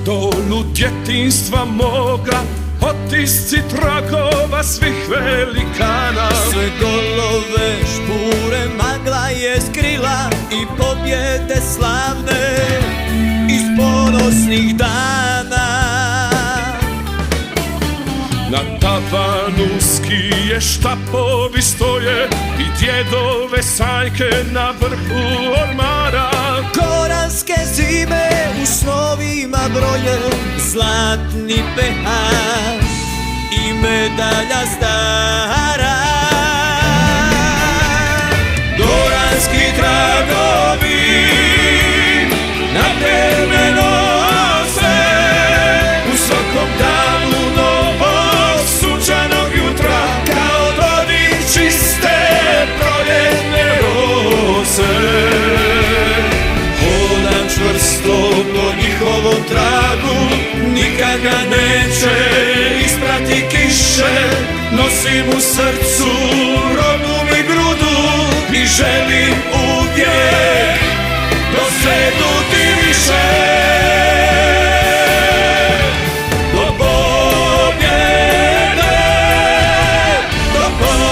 Dolu djetinjstva moga, otisci tragova svih velikana. Sve golove špure magla je skrila i pobjede slavne iz ponosnih dana. Na tavanu skije štapovi stoje i djedove sajke na vrhu ormara. Koranske zime u snovima broje, zlatni pehar i medalja stara. Goranski tragovi na tebe nose u svakom danu novog sunčanog jutra, kao dodir čiste proljetne rose. Čvrsto po njihovom tragu, nikad ga neće isprati kiše. Nosim u srcu rodnu mi grudu i želim uvijek dosegnuti više. Do pobjede, do pobjede.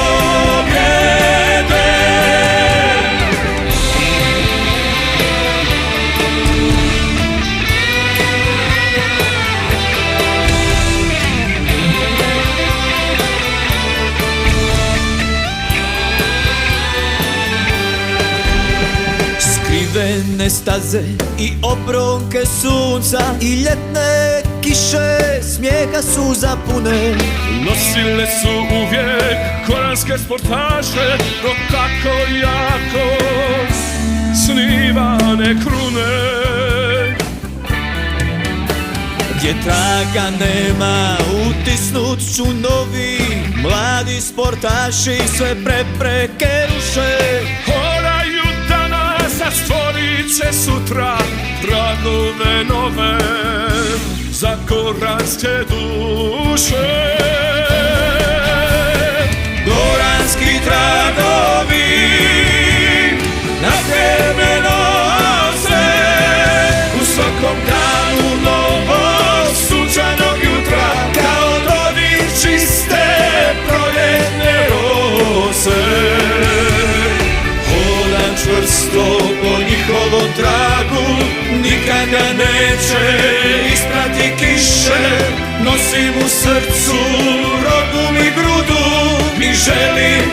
Skrivene staze i obronke sunca i ljetne kiše smijeha su zapune. Nosile su uvijek koranske sportaše, no kako jako snivane krune. Gdje traga nema, utisnut ću novi, mladi sportaši sve prepreke ruše. Horaju danas, a stvorit će sutra tragove nove za koranske duše. Goranski tragovi na tebe nose u svakom danu novog sunčanog jutra, kao dodir čiste proljetne rose. Hodam čvrsto po njihovom tragu, nikad ga neće isprati kiše. Nosim u srcu rodnu mi grudu i želim